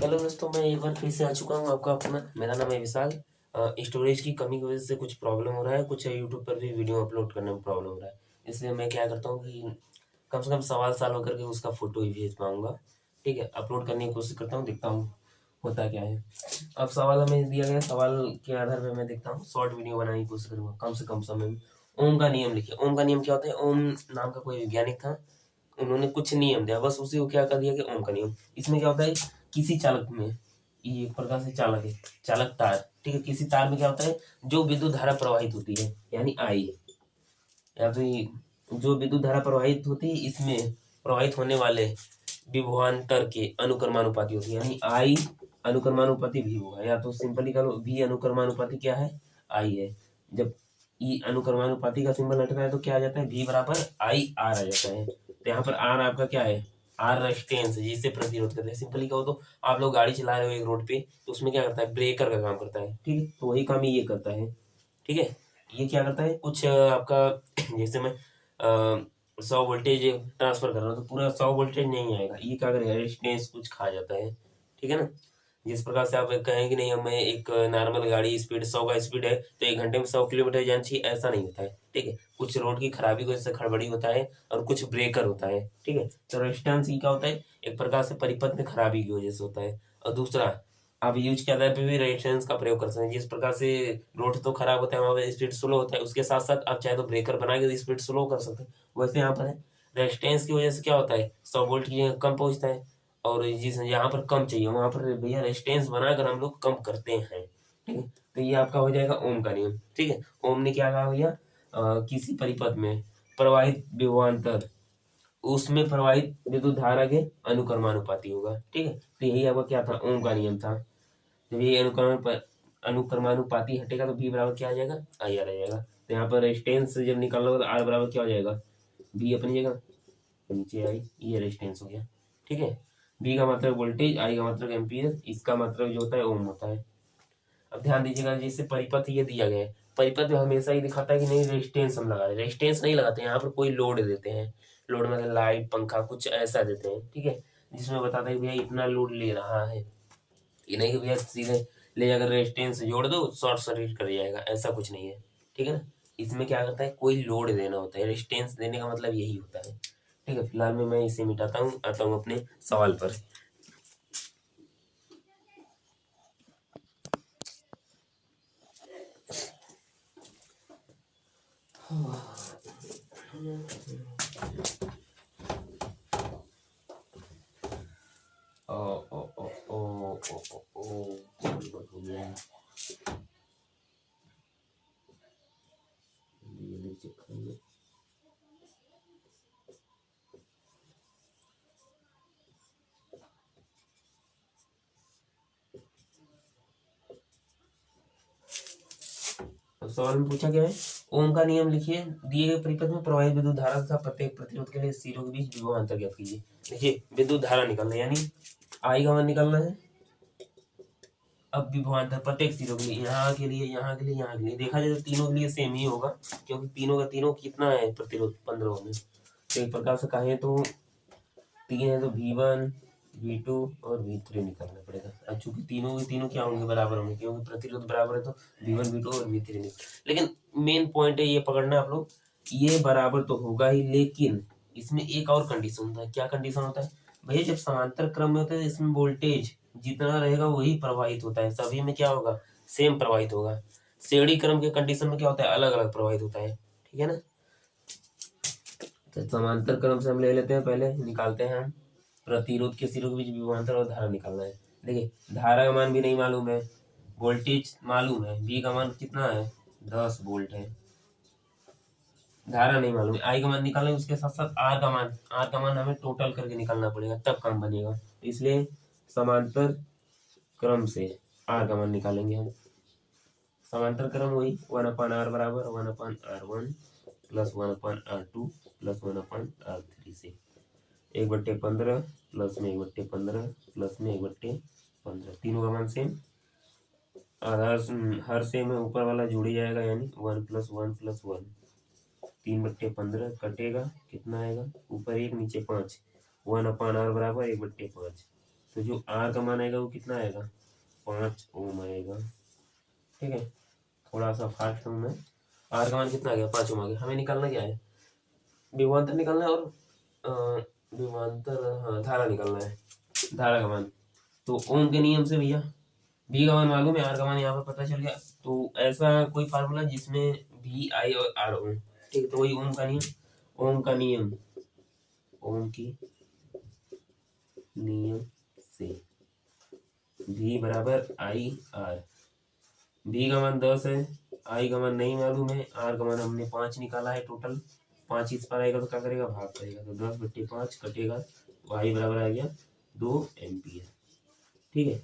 Hello दोस्तों, मैं एक बार फिर से आ चुका हूँ आपका अपना। मेरा नाम है विशाल। स्टोरेज की कमी की वजह से कुछ प्रॉब्लम हो रहा है, कुछ यूट्यूब पर भी वीडियो अपलोड करने में प्रॉब्लम हो रहा है। इसलिए मैं क्या करता हूँ कि कम से कम सवाल साल होकर के उसका फ़ोटो ही भेज पाऊँगा। ठीक है, अपलोड करने की कोशिश करता हूँ, देखता हूँ होता क्या है। अब सवाल हमें दिया गया, सवाल के आधार पर मैं देखता हूँ, शॉर्ट वीडियो बनाने की कोशिश करूँगा कम से कम समय में। ओम का नियम लिखिए। ओम का नियम क्या होता है? ओम नाम का कोई वैज्ञानिक था, उन्होंने कुछ नियम दिया, बस उसी को क्या कर दिया कि ओम का नियम। इसमें क्या होता है, किसी चालक में, ये एक प्रकार से चालक है, चालक तार। ठीक है, किसी तार में क्या होता है, जो विद्युत धारा प्रवाहित होती है यानी आई, या तो जो विद्युत धारा प्रवाहित होती है, इसमें प्रवाहित होने वाले विभवांतर के अनुक्रमानुपाती होती है, यानी आई अनुक्रमानुपाती भी होगा, या तो सिंपली करो भी अनुक्रमानुपाती क्या है, आई है। जब ई अनुक्रमानुपाती का सिंबल हटता है तो क्या आ जाता है, भी बराबर आई आर आ जाता है। तो यहाँ पर आर आपका क्या है, आर रेजिस्टेंस, जिससे प्रतिरोध करते हैं। सिंपली कहो तो आप लोग गाड़ी चला रहे हो एक रोड पे, तो उसमें क्या करता है, ब्रेकर का काम करता है। ठीक है, तो वही काम ये करता है। ठीक है, ये क्या करता है, कुछ आपका जैसे मैं 100 वोल्टेज ट्रांसफर कर रहा हूँ तो पूरा 100 वोल्टेज नहीं आएगा, ये क्या करेगा, रेजिस्टेंस कुछ खा जाता है। ठीक है ना। जिस प्रकार से आप कहें कि नहीं, हमें एक नॉर्मल गाड़ी स्पीड 100 का स्पीड है तो 1 घंटे में 100 किलोमीटर जानी चाहिए, ऐसा नहीं होता है। ठीक है, कुछ रोड की खराबी की वजह से खड़बड़ी होता है और कुछ ब्रेकर होता है। ठीक है, तो रेजिस्टेंस ही क्या होता है, एक प्रकार से परिपथ में खराबी की वजह से होता है। और दूसरा, आप यूज के आधार पे भी रेजिस्टेंस का प्रयोग कर सकते हैं। जिस प्रकार से रोड तो खराब होता है, वहाँ पर स्पीड स्लो होता है, उसके साथ साथ आप चाहे तो ब्रेकर बना के स्पीड स्लो कर सकते हैं। वैसे यहाँ पर है, रेजिस्टेंस की वजह से क्या होता है, 100 वोल्ट की जगह कम पहुंचता है, और जिस यहाँ पर कम चाहिए वहां पर भैया रेजिस्टेंस बनाकर हम लोग कम करते हैं। ठीक है, तो ये आपका हो जाएगा ओम का नियम। ठीक है, ओम ने क्या कहा भैया, किसी परिपथ में प्रवाहित विभवांतर उसमें प्रवाहित विद्युत धारा के अनुक्रमानुपाती होगा। ठीक है, तो यही आपका क्या था, ओम का नियम था। जब ये अनुक्रमानुपाती हटेगा तो बी बराबर क्या आ जाएगा, आई आर आ जाएगा। तो यहाँ पर रेजिस्टेंस जब निकालना होगा तो आर बराबर क्या हो जाएगा, बी अपनी जगह, तो नीचे आई, ये रेजिस्टेंस हो गया। ठीक है, बी का मतलब वोल्टेज, आई का मतलब एम्पियर, इसका मतलब जो होता है ओम होता है। अब ध्यान दीजिएगा, जैसे परिपथ ये दिया गया है, परिपथ में हमेशा ही दिखाता है कि नहीं रेजिस्टेंस हम लगा रहे, रेजिस्टेंस नहीं लगाते, यहाँ पर कोई लोड देते हैं। लोड मतलब लाइट पंखा कुछ ऐसा देते हैं। ठीक है, जिसमें बताता है कि भैया इतना लोड ले रहा है, ये नहीं कि भैया सीधे ले जाकर रेजिस्टेंस जोड़ दो शॉर्ट सर्किट कर जाएगा, ऐसा कुछ नहीं है। ठीक है ना, इसमें क्या करता है, कोई लोड देना होता है, रेजिस्टेंस देने का मतलब यही होता है। ठीक है, फिलहाल में मैं इसे मिटाता हूँ, आता हूँ अपने सवाल पर। ओ ओ ओ ओ ओ ओ ओ गड़बड़ हो गया है। ये चेक करेंगे। अब सवाल में पूछा गया है, ओम का नियम लिखिए, दिए गए परिपथ में प्रवाहित विद्युत धारा तथा प्रत्येक प्रतिरोध के लिए सिरों के बीच विभव अंतर ज्ञात कीजिए। देखिए, विद्युत धारा निकालना है, यानी आई का मान निकालना है। अब विभवांतर प्रत्येक सिरों के लिए, यहाँ के लिए, यहाँ के लिए, यहाँ के लिए, देखा जाए तो तीनों के लिए सेम ही होगा, क्योंकि तीनों का तीनों कितना है प्रतिरोध, 15 ओम। तो एक प्रकार से कहें तो 3 है तो V1 V2 और V3 निकालना पड़ेगा। अब चूंकि तीनों के तीनों क्या होंगे, बराबर होंगे, क्योंकि प्रतिरोध बराबर है तो V1 V2 और V3 निकाल। लेकिन मेन पॉइंट है ये पकड़ना आप लोग, ये बराबर तो होगा ही, लेकिन इसमें एक और कंडीशन होता है। क्या कंडीशन होता है भैया, जब समांतर क्रम में होता है इसमें वोल्टेज जितना रहेगा वही प्रवाहित होता है, सभी में क्या होगा, सेम प्रवाहित होगा। श्रेणी क्रम के कंडीशन में क्या होता है, अलग अलग प्रवाहित होता है। ठीक है ना, तो समांतर क्रम से हम ले लेते हैं, पहले निकालते हैं हम प्रतिरोध के सिरों के बीच विभवांतर और धारा निकालना है। देखिए, धारा का मान भी नहीं मालूम है, वोल्टेज मालूम है, बी का मान कितना है, 10 वोल्ट है, धारा नहीं मालूम है, आई का मान निकालना है, उसके साथ साथ आर का मान हमें टोटल करके निकालना पड़ेगा, तब काम बनेगा। इसलिए समांतर क्रम से आर का मान निकालेंगे हम। समांतर क्रम वही 1/r बराबर 1/r1 plus 1/r2 plus 1/r3 से 1/15 प्लस में 1/15 प्लस में 1/15, तीनों का मान सेम। आधार हर सेम है, ऊपर वाला जुड़ ही जाएगा, यानी 1 + 1 + 1, 3/15 कटेगा, कितना आएगा, ऊपर 1 नीचे 5, 1/r बराबर 1/5। तो जो आर का मान आएगा वो कितना आएगा, 5 ओम आएगा। ठीक है, थोड़ा सा फास्ट हूँ मैं। आर का मान कितना आ गया, 5 ओम आ गया। हमें निकालना क्या है, विभवांतर निकालना है और विभवांतर, हाँ धारा निकालना है, धारा का मान। तो ओम के नियम से भैया बी का मान मालूम है, आर का मान यहाँ पर पता चल गया। तो ऐसा कोई फार्मूला जिसमें भी आई और आर हो, ठीक है, तो वही ओम का नियम। ओम का नियम, ओम की नियम से भी बराबर आई आर। बी का मान 10 है, आई का मान नहीं मालूम है, आर का मान हमने 5 निकाला है टोटल। 5 इस पर आएगा तो क्या करेगा, भाग करेगा, तो 10/5 कटेगा, तो आई बराबर आ गया 2 एम्पियर। ठीक है,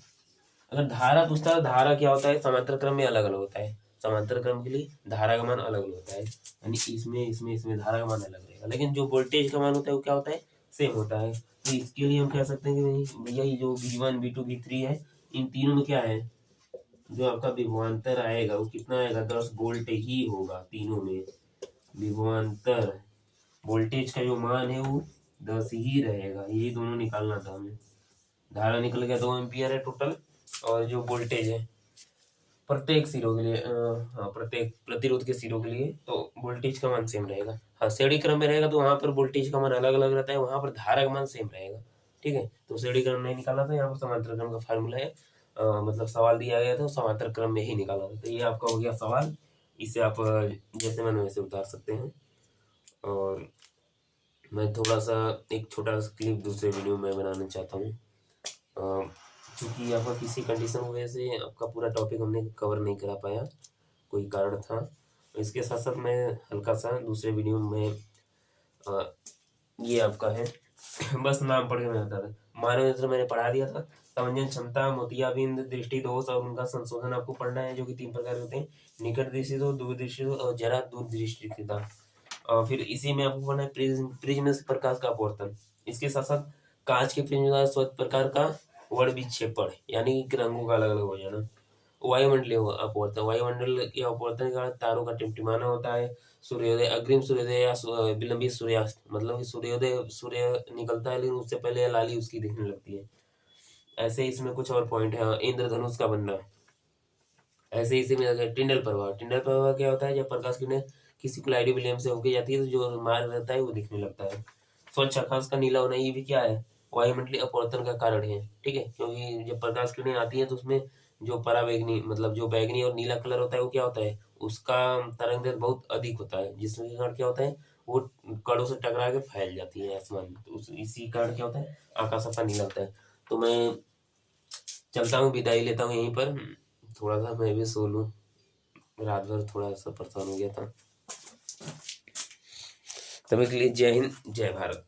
अगर धारा पूछता है, धारा क्या होता है, समांतर क्रम में अलग अलग होता है। समांतर क्रम के लिए धारा का मान अलग अलग होता है, यानी इसमें धारा का मान अलग रहेगा। लेकिन जो वोल्टेज का मान होता है वो क्या होता है, सेम होता है। तो इसके लिए हम कह सकते हैं कि भैया ये जो V1 V2 V3 है, इन तीनों में क्या है, जो आपका विभवांतर आएगा वो कितना आएगा, 10 वोल्ट ही होगा तीनों में। विभवांतर वोल्टेज का जो मान है वो 10 ही रहेगा, यही दोनों निकालना था हमें। धारा निकल गया 2 एम्पियर है टोटल, और जो वोल्टेज है प्रत्येक सिरों के लिए, हाँ प्रत्येक प्रतिरोध के सिरों के लिए, तो वोल्टेज का मान सेम रहेगा। हाँ श्रेणी क्रम में रहेगा तो वहां पर वोल्टेज का मान अलग अलग रहता है, वहां पर धारा का मान सेम रहेगा। ठीक है, तो श्रेणी क्रम नहीं निकाला था, यहाँ पर समांतर क्रम का फार्मूला है। मतलब सवाल दिया गया था समांतर क्रम में ही निकाला था। तो ये आपका हो गया सवाल, इसे आप जैसे मन वैसे उतार सकते हैं। और मैं थोड़ा सा एक छोटा सा क्लिप दूसरे वीडियो में बनाना चाहता हूँ, क्योंकि आपका किसी कंडीशन की वजह से आपका पूरा टॉपिक हमने कवर नहीं करा पाया, कोई कारण था। इसके साथ साथ मैं हल्का सा दूसरे वीडियो में ये आपका है बस नाम पढ़ के मैं बता था। मानव नेत्र मैंने पढ़ा दिया था, समंजन क्षमता, मोतियाबिंद, दृष्टि दोष और उनका संशोधन आपको पढ़ना है, जो कि 3 प्रकार के होते हैं, निकट दृष्टि दोष, दूरदृष्टि दोष और जरा दूरदृष्टिता। और फिर इसी में आपको पढ़ना है प्रिज्म से प्रकाश का अपवर्तन। इसके साथ साथ कांच के प्रिज्म द्वारा स्वतः प्रकार का वर्ण विक्षेपण, यानी कि रंगों का अलग अलग हो जाना। वायुमंडलीय अपवर्तन, वायुमंडल के अपवर्तन के कारण तारों का टिमटिमाना होता है। सूर्योदय, अग्रिम सूर्योदय या विलंबित सूर्यास्त, मतलब कि सूर्य निकलता है लेकिन उससे पहले लाली उसकी दिखने लगती है। ऐसे इसमें कुछ और पॉइंट है, इंद्रधनुष का बनना। ऐसे इसी में टिंडल प्रभाव, टिंडल प्रभाव क्या होता है, जब प्रकाश किरणें किसी कोलाइडी विलयन से होकर जाती है तो जो मार्ग रहता है वो दिखने लगता है। स्वच्छ आकाश का नीला होना, ये भी क्या है, वायुमंडलीय अपवर्तन का कारण है। ठीक है, क्योंकि जब प्रकाश किरणें आती है तो उसमें जो पराबैंगनी, मतलब जो बैगनी और नीला कलर होता है वो क्या होता है, उसका तरंग बहुत अधिक होता है, जिसके कारण क्या होता है, वो कणों से टकरा के फैल जाती है आसमान में। तो इसी कारण क्या होता है, आकाश अपना नीला होता है। तो मैं चलता हूँ, विदाई लेता हूँ यहीं पर। थोड़ा सा मैं भी सो लूँ, रात भर थोड़ा सा परेशान हो गया था। तभी के लिए जय हिंद, जय भारत।